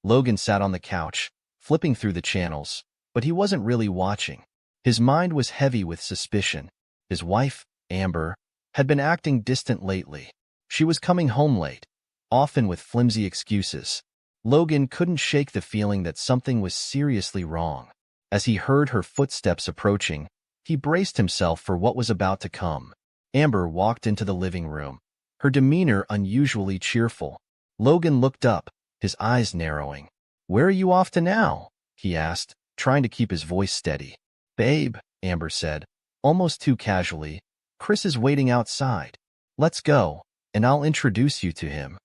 Logan sat on the couch, flipping through the channels, but he wasn't really watching. His mind was heavy with suspicion. His wife, Amber, had been acting distant lately. She was coming home late, often with flimsy excuses. Logan couldn't shake the feeling that something was seriously wrong. As he heard her footsteps approaching, he braced himself for what was about to come. Amber walked into the living room, her demeanor unusually cheerful. Logan looked up, his eyes narrowing. "Where are you off to now?" he asked, trying to keep his voice steady. "Babe," Amber said, almost too casually, "Chris is waiting outside. Let's go, and I'll introduce you to him."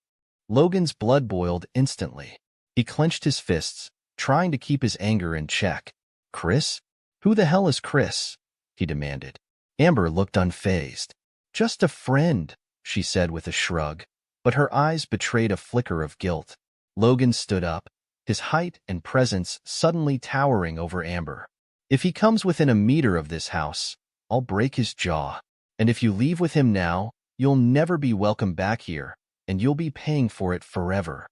Logan's blood boiled instantly. He clenched his fists, trying to keep his anger in check. "Chris? Who the hell is Chris?" he demanded. Amber looked unfazed. "Just a friend," she said with a shrug, but her eyes betrayed a flicker of guilt. Logan stood up, his height and presence suddenly towering over Amber. "If he comes within a meter of this house, I'll break his jaw. And if you leave with him now, you'll never be welcome back here, and you'll be paying for it forever."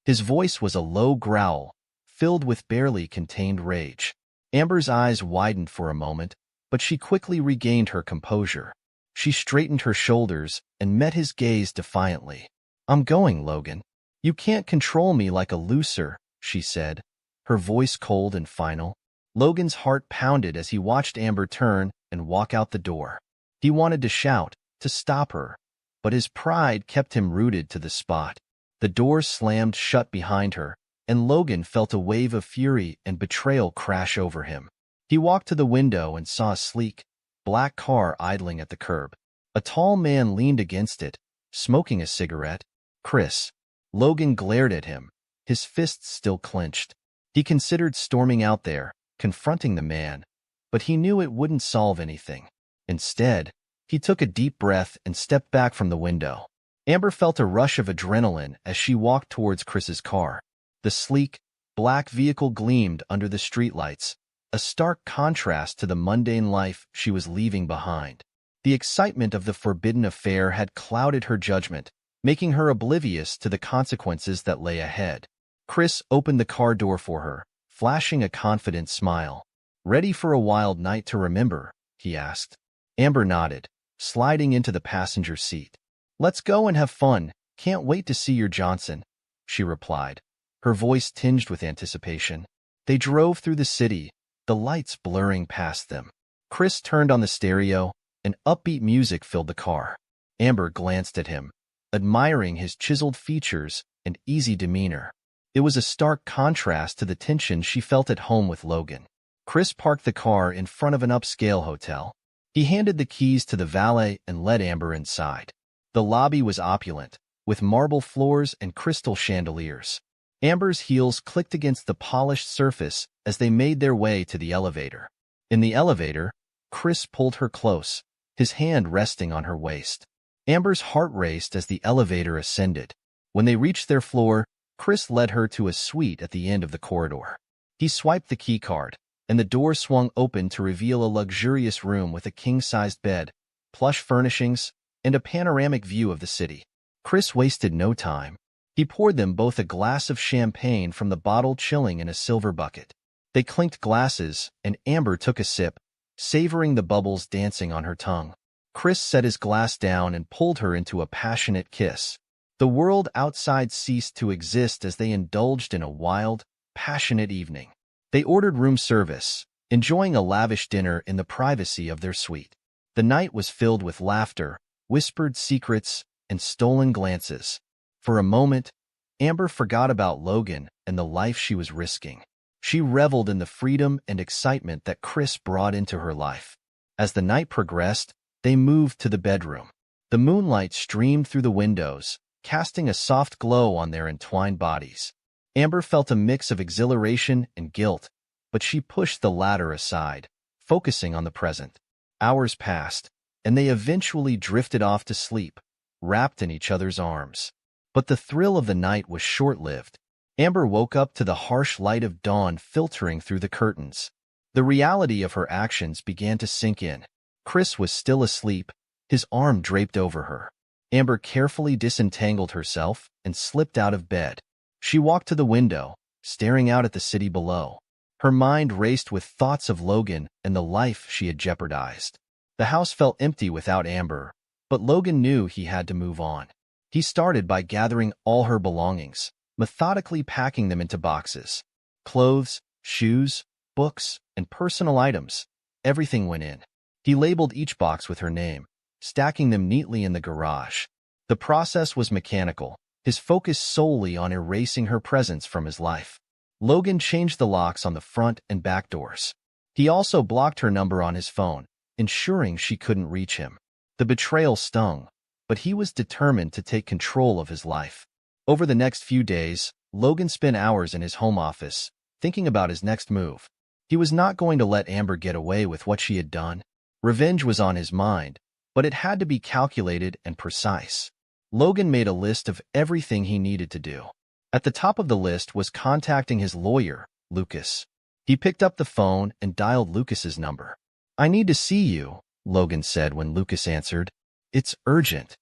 His voice was a low growl, filled with barely contained rage. Amber's eyes widened for a moment, but she quickly regained her composure. She straightened her shoulders and met his gaze defiantly. "I'm going, Logan. You can't control me like a looser," she said, her voice cold and final. Logan's heart pounded as he watched Amber turn and walk out the door. He wanted to shout, to stop her, but his pride kept him rooted to the spot. The door slammed shut behind her, and Logan felt a wave of fury and betrayal crash over him. He walked to the window and saw a sleek, black car idling at the curb. A tall man leaned against it, smoking a cigarette. "Chris." Logan glared at him, his fists still clenched. He considered storming out there, confronting the man, but he knew it wouldn't solve anything. Instead, he took a deep breath and stepped back from the window. Amber felt a rush of adrenaline as she walked towards Chris's car. The sleek, black vehicle gleamed under the streetlights, a stark contrast to the mundane life she was leaving behind. The excitement of the forbidden affair had clouded her judgment, making her oblivious to the consequences that lay ahead. Chris opened the car door for her, flashing a confident smile. "Ready for a wild night to remember?" he asked. Amber nodded, sliding into the passenger seat. "Let's go and have fun. Can't wait to see your Johnson," she replied, her voice tinged with anticipation. They drove through the city, the lights blurring past them. Chris turned on the stereo, and upbeat music filled the car. Amber glanced at him, admiring his chiseled features and easy demeanor. It was a stark contrast to the tension she felt at home with Logan. Chris parked the car in front of an upscale hotel. He handed the keys to the valet and led Amber inside. The lobby was opulent, with marble floors and crystal chandeliers. Amber's heels clicked against the polished surface as they made their way to the elevator. In the elevator, Chris pulled her close, his hand resting on her waist. Amber's heart raced as the elevator ascended. When they reached their floor, Chris led her to a suite at the end of the corridor. He swiped the keycard, and the door swung open to reveal a luxurious room with a king-sized bed, plush furnishings, and a panoramic view of the city. Chris wasted no time. He poured them both a glass of champagne from the bottle chilling in a silver bucket. They clinked glasses, and Amber took a sip, savoring the bubbles dancing on her tongue. Chris set his glass down and pulled her into a passionate kiss. The world outside ceased to exist as they indulged in a wild, passionate evening. They ordered room service, enjoying a lavish dinner in the privacy of their suite. The night was filled with laughter, whispered secrets, and stolen glances. For a moment, Amber forgot about Logan and the life she was risking. She reveled in the freedom and excitement that Chris brought into her life. As the night progressed, they moved to the bedroom. The moonlight streamed through the windows, casting a soft glow on their entwined bodies. Amber felt a mix of exhilaration and guilt, but she pushed the latter aside, focusing on the present. Hours passed, and they eventually drifted off to sleep, wrapped in each other's arms. But the thrill of the night was short-lived. Amber woke up to the harsh light of dawn filtering through the curtains. The reality of her actions began to sink in. Chris was still asleep, his arm draped over her. Amber carefully disentangled herself and slipped out of bed. She walked to the window, staring out at the city below. Her mind raced with thoughts of Logan and the life she had jeopardized. The house felt empty without Amber, but Logan knew he had to move on. He started by gathering all her belongings, methodically packing them into boxes. Clothes, shoes, books, and personal items. Everything went in. He labeled each box with her name, stacking them neatly in the garage. The process was mechanical, his focus solely on erasing her presence from his life. Logan changed the locks on the front and back doors. He also blocked her number on his phone, ensuring she couldn't reach him. The betrayal stung, but he was determined to take control of his life. Over the next few days, Logan spent hours in his home office, thinking about his next move. He was not going to let Amber get away with what she had done. Revenge was on his mind, but it had to be calculated and precise. Logan made a list of everything he needed to do. At the top of the list was contacting his lawyer, Lucas. He picked up the phone and dialed Lucas's number. "I need to see you," Logan said when Lucas answered. "It's urgent."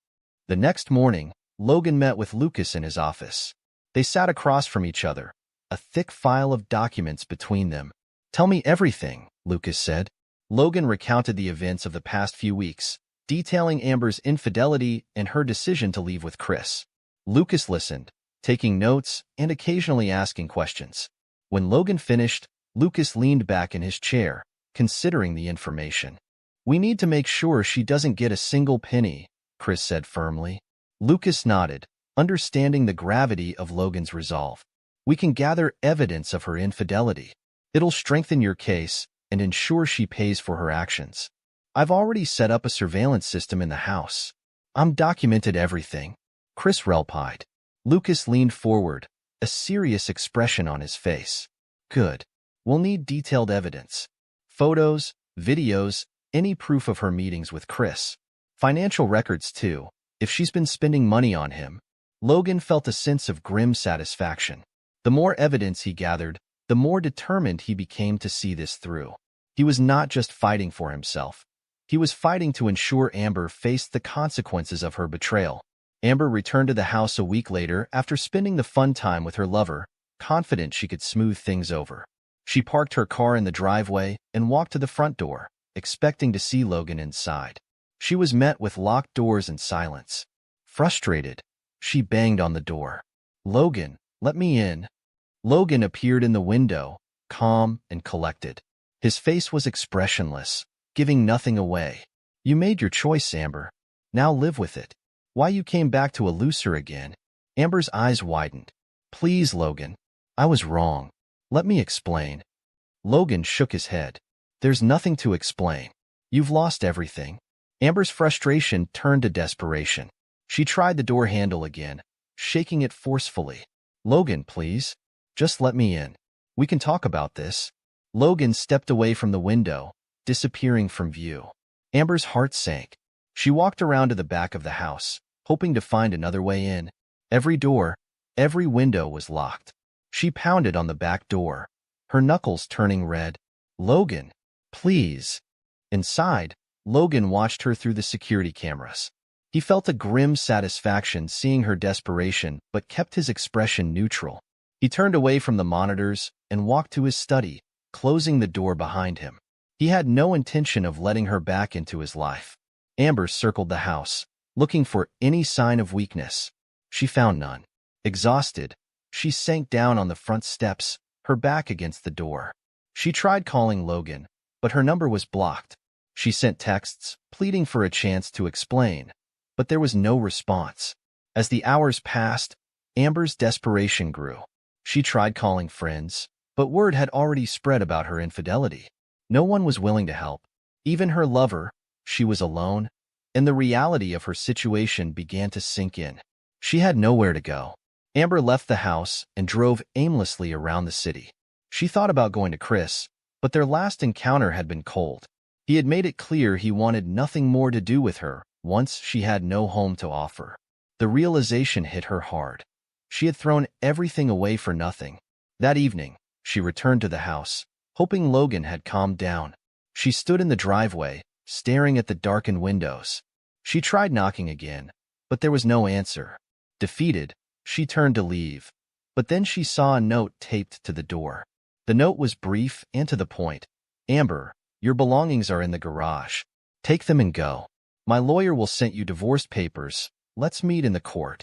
The next morning, Logan met with Lucas in his office. They sat across from each other, a thick file of documents between them. "Tell me everything," Lucas said. Logan recounted the events of the past few weeks, detailing Amber's infidelity and her decision to leave with Chris. Lucas listened, taking notes and occasionally asking questions. When Logan finished, Lucas leaned back in his chair, considering the information. "We need to make sure she doesn't get a single penny," Chris said firmly. Lucas nodded, understanding the gravity of Logan's resolve. "We can gather evidence of her infidelity. It'll strengthen your case and ensure she pays for her actions. I've already set up a surveillance system in the house. I'm documented everything," Chris replied. Lucas leaned forward, a serious expression on his face. "Good. We'll need detailed evidence. Photos, videos, any proof of her meetings with Chris. Financial records, too, if she's been spending money on him." Logan felt a sense of grim satisfaction. The more evidence he gathered, the more determined he became to see this through. He was not just fighting for himself. He was fighting to ensure Amber faced the consequences of her betrayal. Amber returned to the house a week later after spending the fun time with her lover, confident she could smooth things over. She parked her car in the driveway and walked to the front door, expecting to see Logan inside. She was met with locked doors and silence. Frustrated, she banged on the door. "Logan, let me in." Logan appeared in the window, calm and collected. His face was expressionless, giving nothing away. "You made your choice, Amber. Now live with it. Why you came back to Elucer again?" Amber's eyes widened. "Please, Logan. I was wrong. Let me explain." Logan shook his head. "There's nothing to explain. You've lost everything." Amber's frustration turned to desperation. She tried the door handle again, shaking it forcefully. "Logan, please. Just let me in. We can talk about this." Logan stepped away from the window, disappearing from view. Amber's heart sank. She walked around to the back of the house, hoping to find another way in. Every door, every window was locked. She pounded on the back door, her knuckles turning red. "Logan, please." Inside, Logan watched her through the security cameras. He felt a grim satisfaction seeing her desperation, but kept his expression neutral. He turned away from the monitors and walked to his study, closing the door behind him. He had no intention of letting her back into his life. Amber circled the house, looking for any sign of weakness. She found none. Exhausted, she sank down on the front steps, her back against the door. She tried calling Logan, but her number was blocked. She sent texts, pleading for a chance to explain, but there was no response. As the hours passed, Amber's desperation grew. She tried calling friends, but word had already spread about her infidelity. No one was willing to help. Even her lover, she was alone, and the reality of her situation began to sink in. She had nowhere to go. Amber left the house and drove aimlessly around the city. She thought about going to Chris, but their last encounter had been cold. He had made it clear he wanted nothing more to do with her once she had no home to offer. The realization hit her hard. She had thrown everything away for nothing. That evening, she returned to the house, hoping Logan had calmed down. She stood in the driveway, staring at the darkened windows. She tried knocking again, but there was no answer. Defeated, she turned to leave, But then she saw a note taped to the door. The note was brief and to the point. Amber, your belongings are in the garage. Take them and go. My lawyer will send you divorce papers. Let's meet in the court.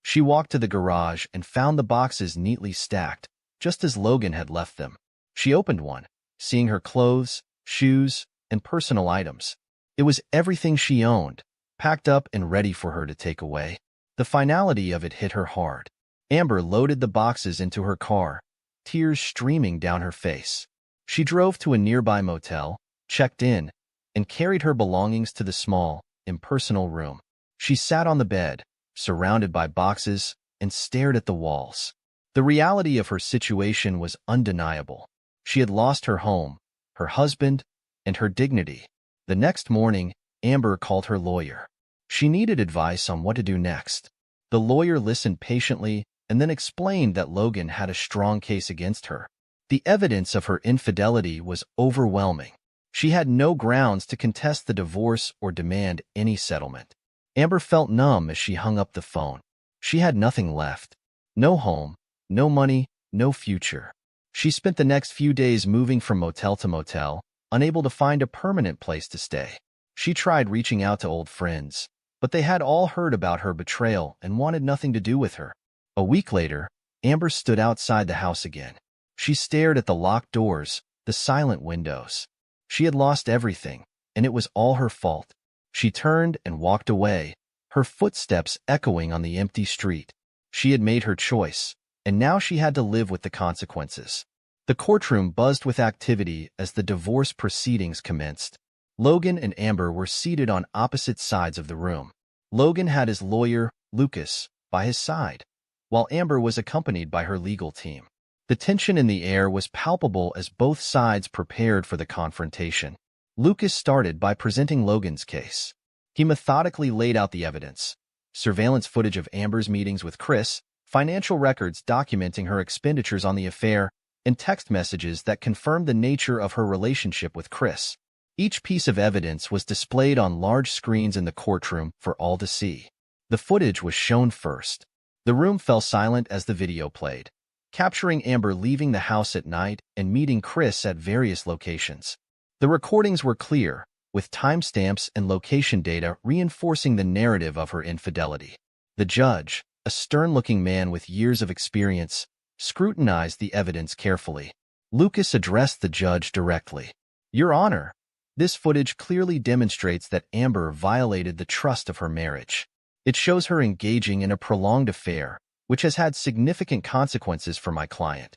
She walked to the garage and found the boxes neatly stacked, just as Logan had left them. She opened one, seeing her clothes, shoes, and personal items. It was everything she owned, packed up and ready for her to take away. The finality of it hit her hard. Amber loaded the boxes into her car, tears streaming down her face. She drove to a nearby motel, checked in, and carried her belongings to the small, impersonal room. She sat on the bed, surrounded by boxes, and stared at the walls. The reality of her situation was undeniable. She had lost her home, her husband, and her dignity. The next morning, Amber called her lawyer. She needed advice on what to do next. The lawyer listened patiently and then explained that Logan had a strong case against her. The evidence of her infidelity was overwhelming. She had no grounds to contest the divorce or demand any settlement. Amber felt numb as she hung up the phone. She had nothing left. No home, no money, no future. She spent the next few days moving from motel to motel, unable to find a permanent place to stay. She tried reaching out to old friends, but they had all heard about her betrayal and wanted nothing to do with her. A week later, Amber stood outside the house again. She stared at the locked doors, the silent windows. She had lost everything, and it was all her fault. She turned and walked away, her footsteps echoing on the empty street. She had made her choice, and now she had to live with the consequences. The courtroom buzzed with activity as the divorce proceedings commenced. Logan and Amber were seated on opposite sides of the room. Logan had his lawyer, Lucas, by his side, while Amber was accompanied by her legal team. The tension in the air was palpable as both sides prepared for the confrontation. Lucas started by presenting Logan's case. He methodically laid out the evidence: surveillance footage of Amber's meetings with Chris, financial records documenting her expenditures on the affair, and text messages that confirmed the nature of her relationship with Chris. Each piece of evidence was displayed on large screens in the courtroom for all to see. The footage was shown first. The room fell silent as the video played, capturing Amber leaving the house at night and meeting Chris at various locations. The recordings were clear, with timestamps and location data reinforcing the narrative of her infidelity. The judge, a stern-looking man with years of experience, scrutinized the evidence carefully. Lucas addressed the judge directly. "Your Honor, this footage clearly demonstrates that Amber violated the trust of her marriage. It shows her engaging in a prolonged affair, which has had significant consequences for my client."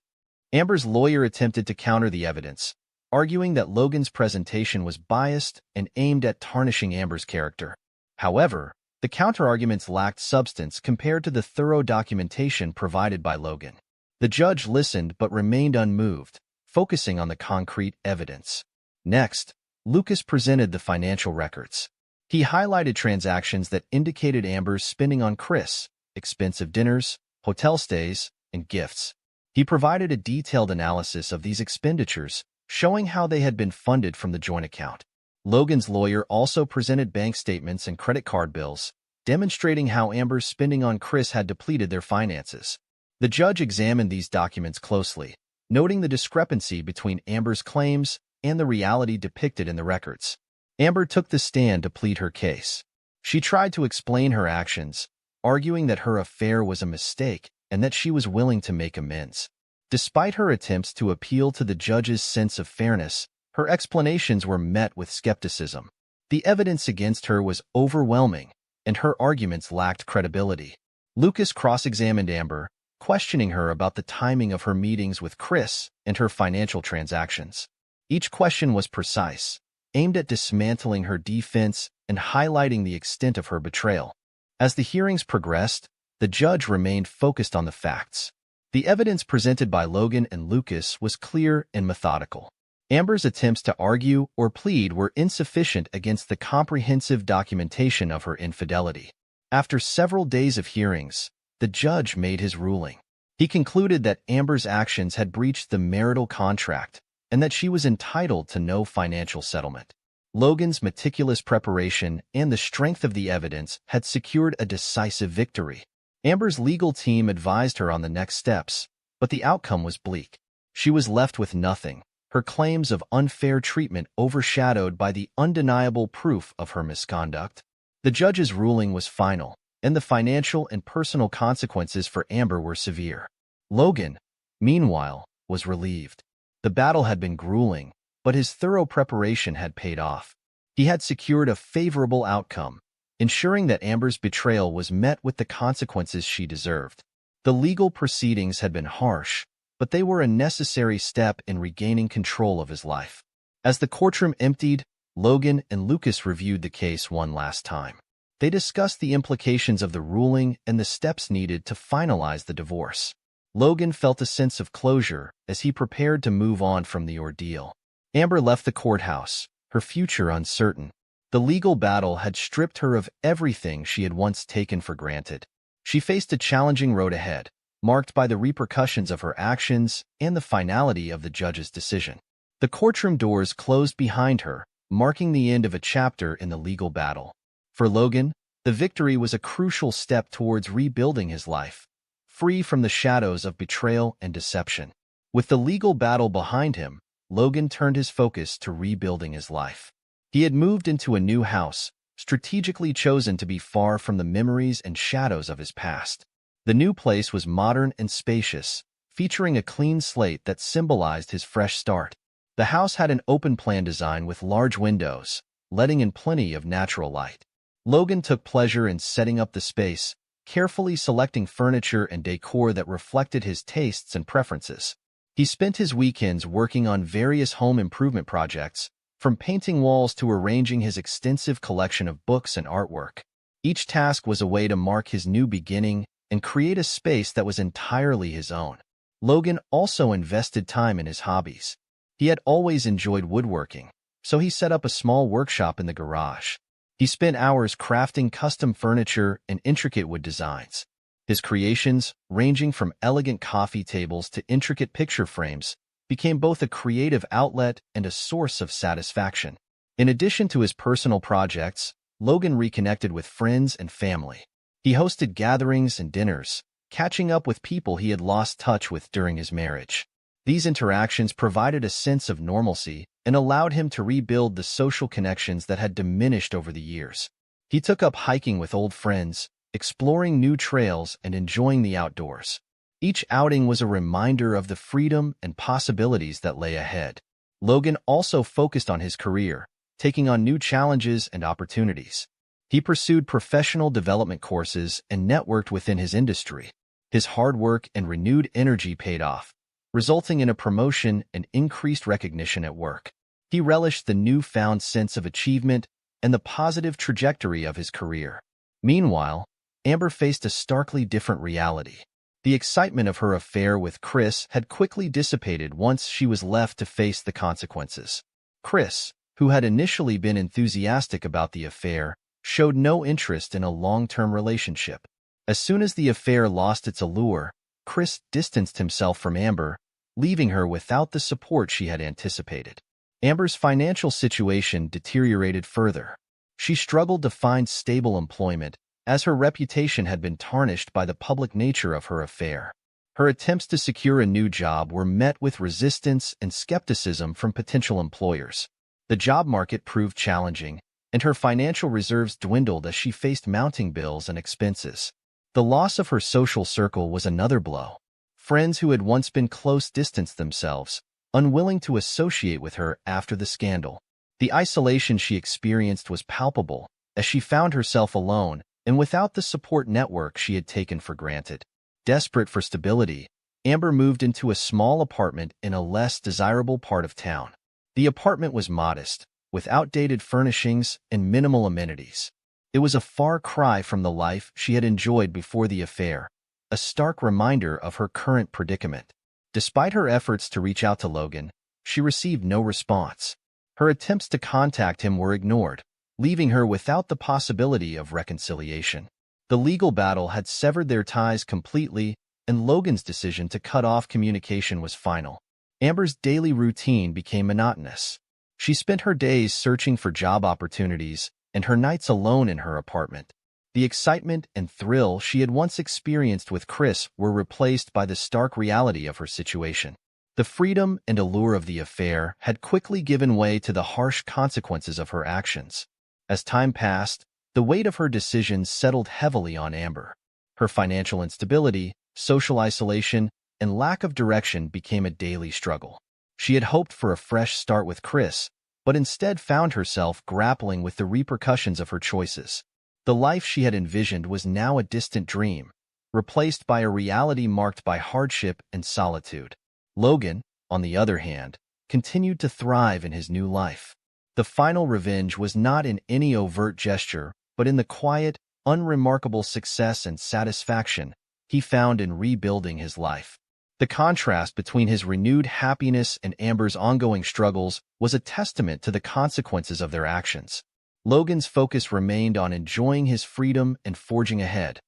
Amber's lawyer attempted to counter the evidence, arguing that Logan's presentation was biased and aimed at tarnishing Amber's character. However, the counterarguments lacked substance compared to the thorough documentation provided by Logan. The judge listened but remained unmoved, focusing on the concrete evidence. Next, Lucas presented the financial records. He highlighted transactions that indicated Amber's spending on Chris, expensive dinners, hotel stays, and gifts. He provided a detailed analysis of these expenditures, showing how they had been funded from the joint account. Logan's lawyer also presented bank statements and credit card bills, demonstrating how Amber's spending on Chris had depleted their finances. The judge examined these documents closely, noting the discrepancy between Amber's claims and the reality depicted in the records. Amber took the stand to plead her case. She tried to explain her actions, arguing that her affair was a mistake and that she was willing to make amends. Despite her attempts to appeal to the judge's sense of fairness, her explanations were met with skepticism. The evidence against her was overwhelming, and her arguments lacked credibility. Lucas cross-examined Amber, questioning her about the timing of her meetings with Chris and her financial transactions. Each question was precise, aimed at dismantling her defense and highlighting the extent of her betrayal. As the hearings progressed, the judge remained focused on the facts. The evidence presented by Logan and Lucas was clear and methodical. Amber's attempts to argue or plead were insufficient against the comprehensive documentation of her infidelity. After several days of hearings, the judge made his ruling. He concluded that Amber's actions had breached the marital contract and that she was entitled to no financial settlement. Logan's meticulous preparation and the strength of the evidence had secured a decisive victory. Amber's legal team advised her on the next steps, but the outcome was bleak. She was left with nothing, her claims of unfair treatment overshadowed by the undeniable proof of her misconduct. The judge's ruling was final, and the financial and personal consequences for Amber were severe. Logan, meanwhile, was relieved. The battle had been grueling, but his thorough preparation had paid off. He had secured a favorable outcome, ensuring that Amber's betrayal was met with the consequences she deserved. The legal proceedings had been harsh, but they were a necessary step in regaining control of his life. As the courtroom emptied, Logan and Lucas reviewed the case one last time. They discussed the implications of the ruling and the steps needed to finalize the divorce. Logan felt a sense of closure as he prepared to move on from the ordeal. Amber left the courthouse, her future uncertain. The legal battle had stripped her of everything she had once taken for granted. She faced a challenging road ahead, marked by the repercussions of her actions and the finality of the judge's decision. The courtroom doors closed behind her, marking the end of a chapter in the legal battle. For Logan, the victory was a crucial step towards rebuilding his life, free from the shadows of betrayal and deception. With the legal battle behind him, Logan turned his focus to rebuilding his life. He had moved into a new house, strategically chosen to be far from the memories and shadows of his past. The new place was modern and spacious, featuring a clean slate that symbolized his fresh start. The house had an open-plan design with large windows, letting in plenty of natural light. Logan took pleasure in setting up the space, carefully selecting furniture and decor that reflected his tastes and preferences. He spent his weekends working on various home improvement projects, from painting walls to arranging his extensive collection of books and artwork. Each task was a way to mark his new beginning and create a space that was entirely his own. Logan also invested time in his hobbies. He had always enjoyed woodworking, so he set up a small workshop in the garage. He spent hours crafting custom furniture and intricate wood designs. His creations, ranging from elegant coffee tables to intricate picture frames, became both a creative outlet and a source of satisfaction. In addition to his personal projects, Logan reconnected with friends and family. He hosted gatherings and dinners, catching up with people he had lost touch with during his marriage. These interactions provided a sense of normalcy and allowed him to rebuild the social connections that had diminished over the years. He took up hiking with old friends, exploring new trails and enjoying the outdoors. Each outing was a reminder of the freedom and possibilities that lay ahead. Logan also focused on his career, taking on new challenges and opportunities. He pursued professional development courses and networked within his industry. His hard work and renewed energy paid off, resulting in a promotion and increased recognition at work. He relished the newfound sense of achievement and the positive trajectory of his career. Meanwhile, Amber faced a starkly different reality. The excitement of her affair with Chris had quickly dissipated once she was left to face the consequences. Chris, who had initially been enthusiastic about the affair, showed no interest in a long-term relationship. As soon as the affair lost its allure, Chris distanced himself from Amber, leaving her without the support she had anticipated. Amber's financial situation deteriorated further. She struggled to find stable employment, as her reputation had been tarnished by the public nature of her affair. Her attempts to secure a new job were met with resistance and skepticism from potential employers. The job market proved challenging, and her financial reserves dwindled as she faced mounting bills and expenses. The loss of her social circle was another blow. Friends who had once been close distanced themselves, unwilling to associate with her after the scandal. The isolation she experienced was palpable, as she found herself alone and without the support network she had taken for granted. Desperate for stability, Amber moved into a small apartment in a less desirable part of town. The apartment was modest, with outdated furnishings and minimal amenities. It was a far cry from the life she had enjoyed before the affair, a stark reminder of her current predicament. Despite her efforts to reach out to Logan, she received no response. Her attempts to contact him were ignored, leaving her without the possibility of reconciliation. The legal battle had severed their ties completely, and Logan's decision to cut off communication was final. Amber's daily routine became monotonous. She spent her days searching for job opportunities and her nights alone in her apartment. The excitement and thrill she had once experienced with Chris were replaced by the stark reality of her situation. The freedom and allure of the affair had quickly given way to the harsh consequences of her actions. As time passed, the weight of her decisions settled heavily on Amber. Her financial instability, social isolation, and lack of direction became a daily struggle. She had hoped for a fresh start with Chris, but instead found herself grappling with the repercussions of her choices. The life she had envisioned was now a distant dream, replaced by a reality marked by hardship and solitude. Logan, on the other hand, continued to thrive in his new life. The final revenge was not in any overt gesture, but in the quiet, unremarkable success and satisfaction he found in rebuilding his life. The contrast between his renewed happiness and Amber's ongoing struggles was a testament to the consequences of their actions. Logan's focus remained on enjoying his freedom and forging ahead,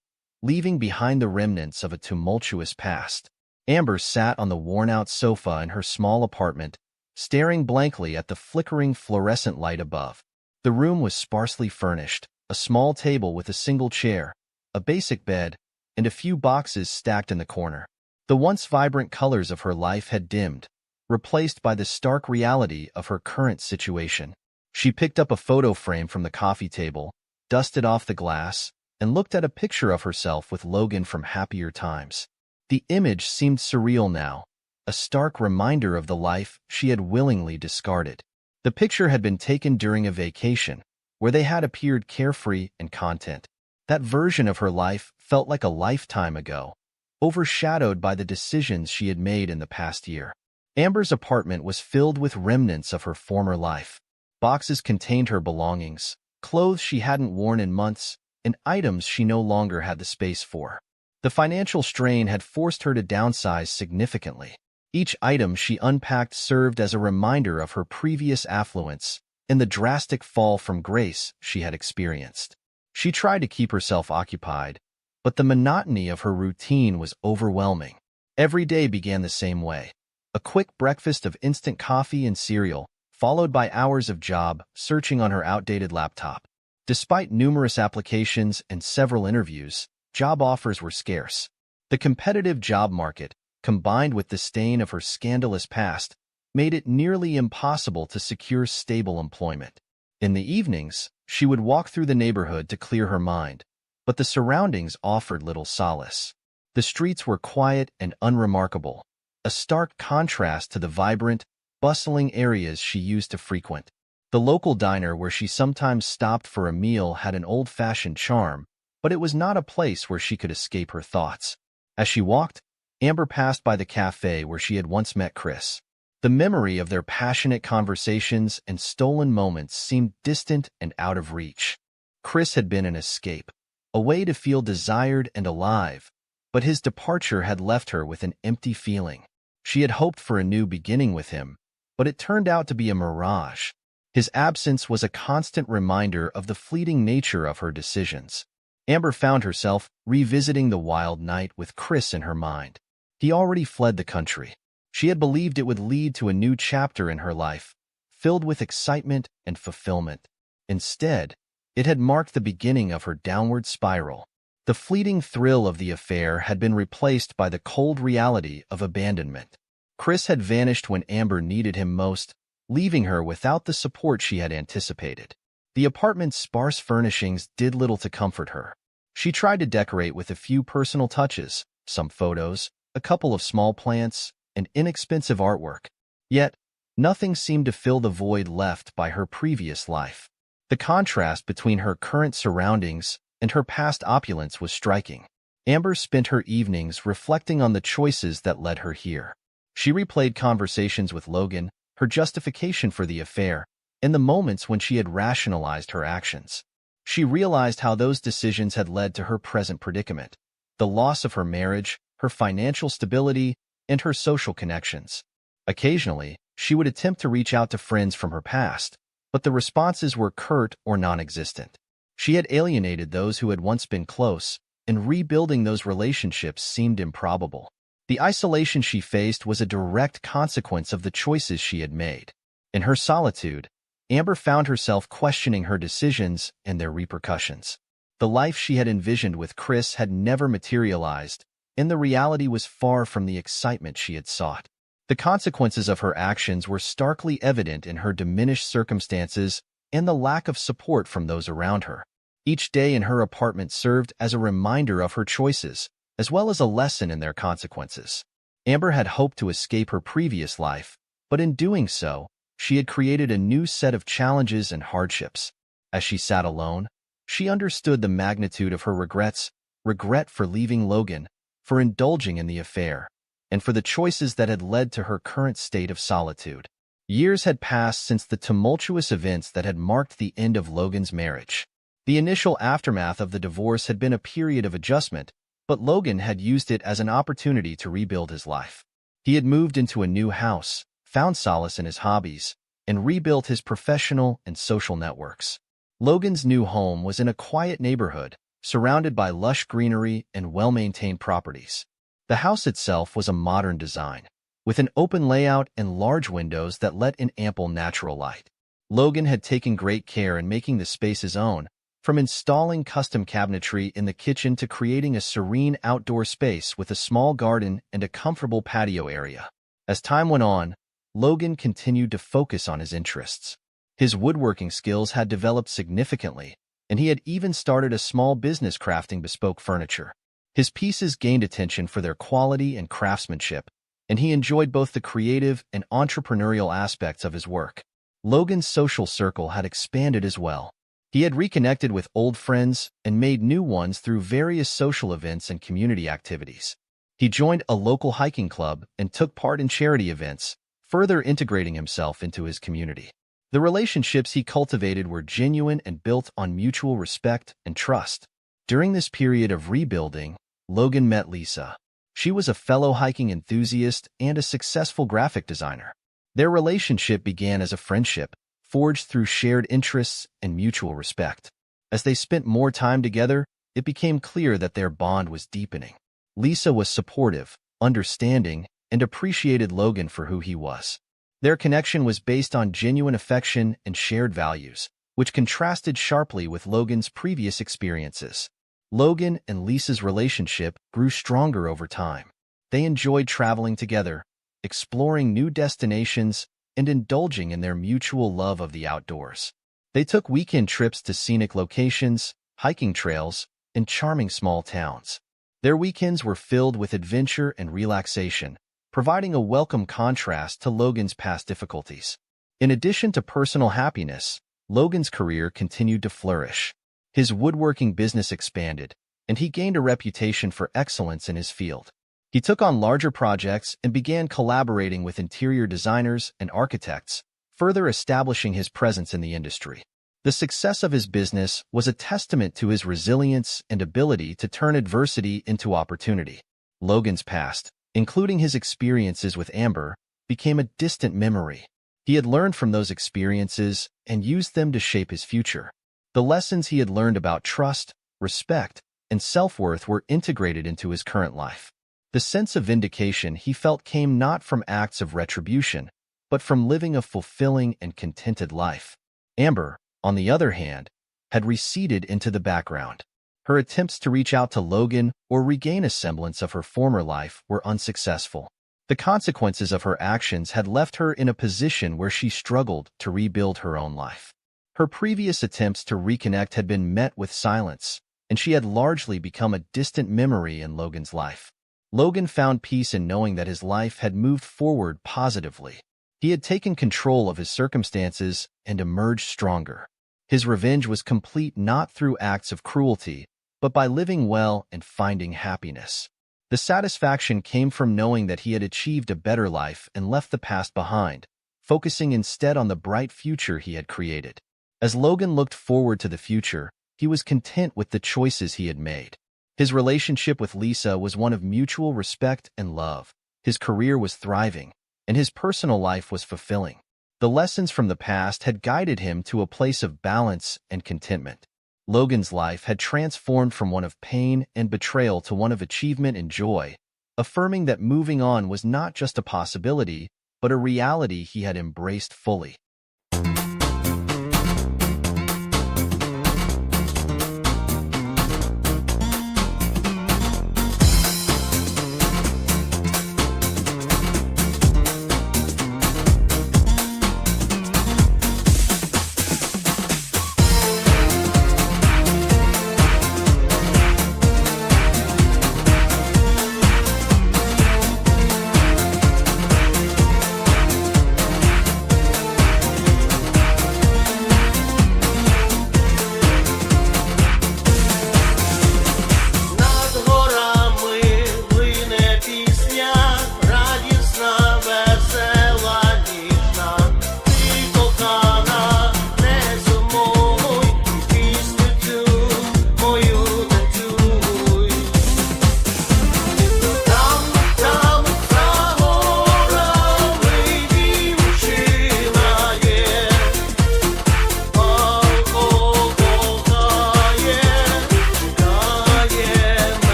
leaving behind the remnants of a tumultuous past. Amber sat on the worn-out sofa in her small apartment, staring blankly at the flickering fluorescent light above. The room was sparsely furnished, a small table with a single chair, a basic bed, and a few boxes stacked in the corner. The once vibrant colors of her life had dimmed, replaced by the stark reality of her current situation. She picked up a photo frame from the coffee table, dusted off the glass, and looked at a picture of herself with Logan from happier times. The image seemed surreal now, a stark reminder of the life she had willingly discarded. The picture had been taken during a vacation, where they had appeared carefree and content. That version of her life felt like a lifetime ago, overshadowed by the decisions she had made in the past year. Amber's apartment was filled with remnants of her former life. Boxes contained her belongings, clothes she hadn't worn in months, and items she no longer had the space for. The financial strain had forced her to downsize significantly. Each item she unpacked served as a reminder of her previous affluence and the drastic fall from grace she had experienced. She tried to keep herself occupied, but the monotony of her routine was overwhelming. Every day began the same way. A quick breakfast of instant coffee and cereal, followed by hours of job searching on her outdated laptop. Despite numerous applications and several interviews, job offers were scarce. The competitive job market, combined with the stain of her scandalous past, made it nearly impossible to secure stable employment. In the evenings, she would walk through the neighborhood to clear her mind, but the surroundings offered little solace. The streets were quiet and unremarkable, a stark contrast to the vibrant, bustling areas she used to frequent. The local diner where she sometimes stopped for a meal had an old-fashioned charm, but it was not a place where she could escape her thoughts. As she walked, Amber passed by the cafe where she had once met Chris. The memory of their passionate conversations and stolen moments seemed distant and out of reach. Chris had been an escape, a way to feel desired and alive, but his departure had left her with an empty feeling. She had hoped for a new beginning with him, but it turned out to be a mirage. His absence was a constant reminder of the fleeting nature of her decisions. Amber found herself revisiting the wild night with Chris in her mind. He already fled the country. She had believed it would lead to a new chapter in her life, filled with excitement and fulfillment. Instead, it had marked the beginning of her downward spiral. The fleeting thrill of the affair had been replaced by the cold reality of abandonment. Chris had vanished when Amber needed him most, leaving her without the support she had anticipated. The apartment's sparse furnishings did little to comfort her. She tried to decorate with a few personal touches, some photos, a couple of small plants, and inexpensive artwork. Yet, nothing seemed to fill the void left by her previous life. The contrast between her current surroundings and her past opulence was striking. Amber spent her evenings reflecting on the choices that led her here. She replayed conversations with Logan, her justification for the affair, and the moments when she had rationalized her actions. She realized how those decisions had led to her present predicament, the loss of her marriage, her financial stability, and her social connections. Occasionally, she would attempt to reach out to friends from her past, but the responses were curt or non-existent. She had alienated those who had once been close, and rebuilding those relationships seemed improbable. The isolation she faced was a direct consequence of the choices she had made. In her solitude, Amber found herself questioning her decisions and their repercussions. The life she had envisioned with Chris had never materialized, and the reality was far from the excitement she had sought. The consequences of her actions were starkly evident in her diminished circumstances and the lack of support from those around her. Each day in her apartment served as a reminder of her choices, as well as a lesson in their consequences. Amber had hoped to escape her previous life, but in doing so, she had created a new set of challenges and hardships. As she sat alone, she understood the magnitude of her regrets, regret for leaving Logan, for indulging in the affair, and for the choices that had led to her current state of solitude. Years had passed since the tumultuous events that had marked the end of Logan's marriage. The initial aftermath of the divorce had been a period of adjustment, but Logan had used it as an opportunity to rebuild his life. He had moved into a new house, found solace in his hobbies, and rebuilt his professional and social networks. Logan's new home was in a quiet neighborhood, surrounded by lush greenery and well-maintained properties. The house itself was a modern design, with an open layout and large windows that let in ample natural light. Logan had taken great care in making the space his own, from installing custom cabinetry in the kitchen to creating a serene outdoor space with a small garden and a comfortable patio area. As time went on, Logan continued to focus on his interests. His woodworking skills had developed significantly, and he had even started a small business crafting bespoke furniture. His pieces gained attention for their quality and craftsmanship, and he enjoyed both the creative and entrepreneurial aspects of his work. Logan's social circle had expanded as well. He had reconnected with old friends and made new ones through various social events and community activities. He joined a local hiking club and took part in charity events, further integrating himself into his community. The relationships he cultivated were genuine and built on mutual respect and trust. During this period of rebuilding, Logan met Lisa. She was a fellow hiking enthusiast and a successful graphic designer. Their relationship began as a friendship, forged through shared interests and mutual respect. As they spent more time together, it became clear that their bond was deepening. Lisa was supportive, understanding, and appreciated Logan for who he was. Their connection was based on genuine affection and shared values, which contrasted sharply with Logan's previous experiences. Logan and Lisa's relationship grew stronger over time. They enjoyed traveling together, exploring new destinations, and indulging in their mutual love of the outdoors. They took weekend trips to scenic locations, hiking trails, and charming small towns. Their weekends were filled with adventure and relaxation, providing a welcome contrast to Logan's past difficulties. In addition to personal happiness, Logan's career continued to flourish. His woodworking business expanded, and he gained a reputation for excellence in his field. He took on larger projects and began collaborating with interior designers and architects, further establishing his presence in the industry. The success of his business was a testament to his resilience and ability to turn adversity into opportunity. Logan's past, including his experiences with Amber, became a distant memory. He had learned from those experiences and used them to shape his future. The lessons he had learned about trust, respect, and self-worth were integrated into his current life. The sense of vindication he felt came not from acts of retribution, but from living a fulfilling and contented life. Amber, on the other hand, had receded into the background. Her attempts to reach out to Logan or regain a semblance of her former life were unsuccessful. The consequences of her actions had left her in a position where she struggled to rebuild her own life. Her previous attempts to reconnect had been met with silence, and she had largely become a distant memory in Logan's life. Logan found peace in knowing that his life had moved forward positively. He had taken control of his circumstances and emerged stronger. His revenge was complete not through acts of cruelty, but by living well and finding happiness. The satisfaction came from knowing that he had achieved a better life and left the past behind, focusing instead on the bright future he had created. As Logan looked forward to the future, he was content with the choices he had made. His relationship with Lisa was one of mutual respect and love. His career was thriving, and his personal life was fulfilling. The lessons from the past had guided him to a place of balance and contentment. Logan's life had transformed from one of pain and betrayal to one of achievement and joy, affirming that moving on was not just a possibility, but a reality he had embraced fully.